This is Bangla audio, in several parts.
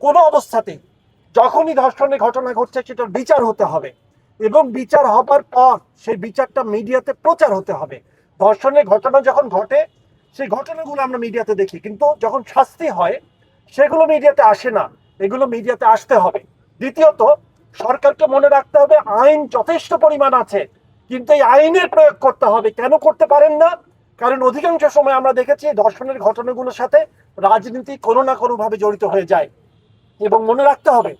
কোনো অবস্থাতেই যখনই ধর্ষণের ঘটনা ঘটছে সেটার বিচার হতে হবে, এবং বিচার হবার পর সেই বিচারটা মিডিয়াতে প্রচার হতে হবে। ধর্ষণের ঘটনা যখন ঘটে সেই ঘটনাগুলো আমরা মিডিয়াতে দেখি, কিন্তু যখন শাস্তি হয় সেগুলো মিডিয়াতে আসে না, এগুলো মিডিয়াতে আসতে হবে। দ্বিতীয়ত, সরকারকে মনে রাখতে হবে আইন যথেষ্ট পরিমাণ আছে, কিন্তু এই আইনের প্রয়োগ করতে হবে। কেন করতে পারেন না? কারণ অধিকাংশ সময় আমরা দেখেছি ধর্ষণের ঘটনাগুলোর সাথে রাজনীতি কোনো না কোনো ভাবে জড়িত হয়ে যায়। এবং মনে রাখতে হবে,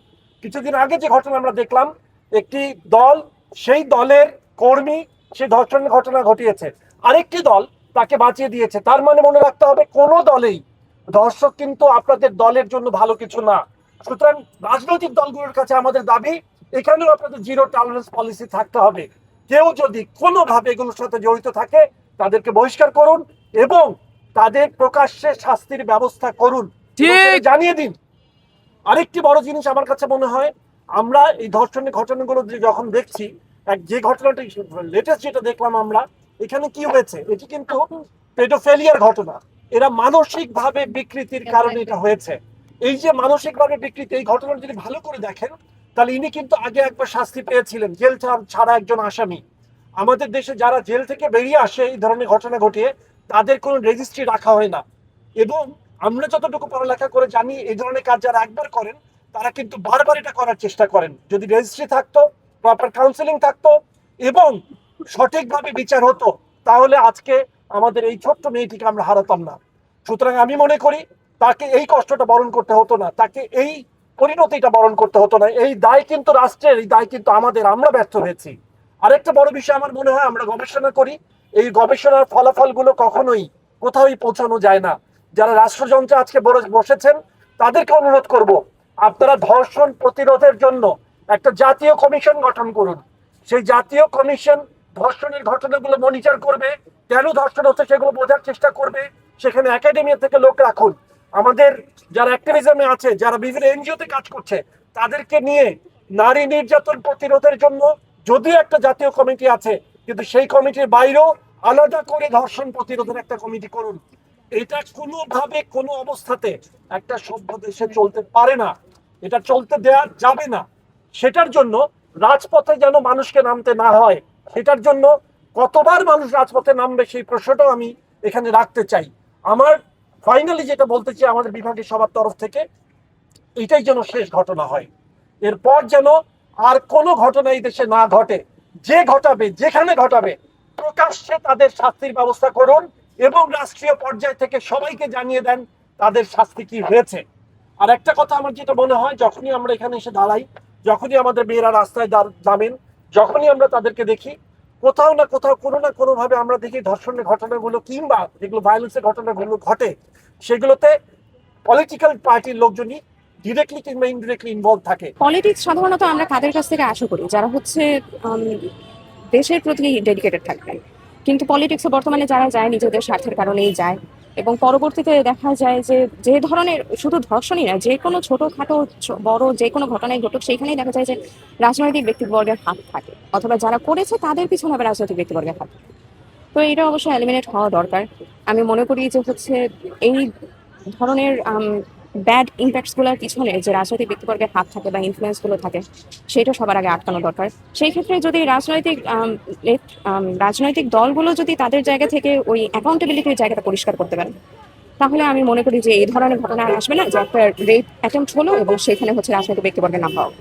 কিছুদিন আগে যে ঘটনা আমরা দেখলাম, একটি দল, সেই দলের কর্মী সে ধর্ষণের ঘটনা ঘটিয়েছে, আরেকটি দল তাকে বাঁচিয়ে দিয়েছে। তার মানে মনে রাখতে হবে কোনো দলেই ধর্ষক কিন্তু আপনাদের দলের জন্য ভালো কিছু না। সুতরাং রাজনৈতিক দলগুলোর কাছে আমাদের দাবি, এখানেও আপনাদের জিরো টলারেন্স পলিসি থাকতে হবে। কেউ যদি কোনোভাবে এগুলোর সাথে জড়িত থাকে তাদেরকে বহিষ্কার করুন এবং তাদের প্রকাশ্যে শাস্তির ব্যবস্থা করুন, জানিয়ে দিন। আরেকটি বড় জিনিস আমার কাছে মনে হয়, আমরা এই ধর্ষণের ঘটনাগুলো যখন দেখছি, যে ঘটনাটি লেটেস্ট যেটা দেখলাম আমরা, এখানে কি হয়েছে, এটি কিন্তু পেডোফেলিয়ার ঘটনা। এরা মানসিক ভাবে বিকৃতির কারণে এটা হয়েছে। এই যে মানসিক ভাবে বিকৃতি, এই ঘটনাটা যদি ভালো করে দেখেন তাহলে ইনি কিন্তু আগে একবার শাস্তি পেয়েছিলেন, জেল ছাড়া একজন আসামি। আমাদের দেশে যারা জেল থেকে বেরিয়ে আসে এই ধরনের ঘটনা ঘটিয়ে, তাদের কোনো রেজিস্ট্রি রাখা হয় না। এবং আমরা যতটুকু পড়ালেখা করে জানি, এই ধরনের কাজ যারা একবার করেন তারা কিন্তু বারবার এটা করার চেষ্টা করেন। যদি রেজিস্ট্রি থাকতো, প্রপার কাউন্সিলিং থাকতো এবং সঠিকভাবে বিচার হতো, তাহলে আজকে আমাদের এই ছোট্ট মেয়েটিকে আমরা হারাতাম না। সুতরাং আমি মনে করি তাকে এই কষ্টটা বরণ করতে হতো না, তাকে এই পরিণতিটা বরণ করতে হতো না। এই দায় কিন্তু রাষ্ট্রের, এই দায় কিন্তু আমাদের, আমরা ব্যর্থ হয়েছি। আরেকটা বড় বিষয় আমার মনে হয়, আমরা গবেষণা করি, এই গবেষণার ফলাফলগুলো কখনোই কোথাওই পৌঁছানো যায় না। যারা রাষ্ট্রযন্ত্রে আজকে বসেছেন তাদেরকে অনুরোধ করব, আপনারা ধর্ষণ প্রতিরোধের জন্য একটা জাতীয় কমিশন গঠন করুন। সেই জাতীয় কমিশন ধর্ষণের ঘটনাগুলো মনিটর করবে, কেন ধর্ষণ হচ্ছে সেগুলো বোঝার চেষ্টা করবে। সেখানে একাডেমি থেকে লোক রাখুন। আমাদের যারা অ্যাক্টিভিজমে আছে, যারা বিভিন্ন এনজিওতে কাজ করছে, তাদেরকে নিয়ে নারী নির্যাতন প্রতিরোধের জন্য যদিও একটা জাতীয় কমিটি আছে, কিন্তু সেই কমিটির বাইরেও আলাদা করে ধর্ষণ প্রতিরোধের একটা কমিটি করুন। এটা কোনোভাবে কোনো অবস্থাতে একটা সভ্য দেশে চলতে পারে না, এটা চলতে দেয়া যাবে না। সেটার জন্য রাজপথে যেন মানুষকে নামতে না হয়, সেটার জন্য কতবার মানুষ রাজপথে নামবে সেই প্রশ্নটাও আমি এখানে রাখতে চাই। আমার ফাইনালি যেটা বলতে চাই, আমাদের বিভাগের সবার তরফ থেকে এটাই যেন শেষ ঘটনা হয়। এরপর যেন আর কোনো ঘটনা এই দেশে না ঘটে। যে ঘটাবে, যেখানে ঘটাবে, প্রকাশ্যে তাদের শাস্তির ব্যবস্থা করুন এবং রাষ্ট্রীয় পর্যায় থেকে সবাইকে জানিয়ে দেন তাদের শাস্তি কি হয়েছে। আর একটা কথা আমার যেটা মনে হয়, যখনই আমরা এখানে এসে দাঁড়াই, যখনই আমাদের মেয়েরা রাস্তায় নামেন, যখনই আমরা তাদেরকে দেখি, কোথাও না কোথাও কোনো না কোনো ভাবে আমরা দেখি ধর্ষণের ঘটনাগুলো কিংবা যেগুলো ভায়োলেন্সের ঘটনাগুলো ঘটে, সেগুলোতে পলিটিক্যাল পার্টির লোকজনই ডিরেক্টলি কিংবা ইনডিরেক্টলি ইনভলভ থাকে। পলিটিক্স সাধারণত আমরা কাদের কাছ থেকে আশা করি? যারা হচ্ছে দেশের প্রতি ডেডিকেটেড থাকবেন। কিন্তু পলিটিক্সে বর্তমানে যারা যায় নিজেদের স্বার্থের কারণেই যায়, এবং পরবর্তীতে দেখা যায় যে যে ধরনের শুধু ধর্ষণই না, যে কোনো ছোটোখাটো বড় যে কোনো ঘটনায় ঘটুক, সেইখানেই দেখা যায় যে রাজনৈতিক ব্যক্তিবর্গের হাত থাকে, অথবা যারা করেছে তাদের পিছনে আবার রাজনৈতিক ব্যক্তিবর্গের হাত থাকে। তো এটা অবশ্যই এলিমিনেট হওয়া দরকার। আমি মনে করি যে হচ্ছে এই ধরনের ব্যাড ইম্প্যাক্টসগুলোর পিছনে যে রাজনৈতিক ব্যক্তিবর্গের হাত থাকে বা ইনফ্লুয়েন্সগুলো থাকে, সেটা সবার আগে আটকানো দরকার। সেই ক্ষেত্রে যদি রাজনৈতিক দলগুলো যদি তাদের জায়গা থেকে ওই অ্যাকাউন্টেবিলিটির জায়গাটা পরিষ্কার করতে পারে, তাহলে আমি মনে করি যে এই ধরনের ঘটনা আর আসবে না, যে একটা রেপ অ্যাটেম্পট হলো এবং সেখানে হচ্ছে রাজনৈতিক ব্যক্তিবর্গের নাম পাওয়া।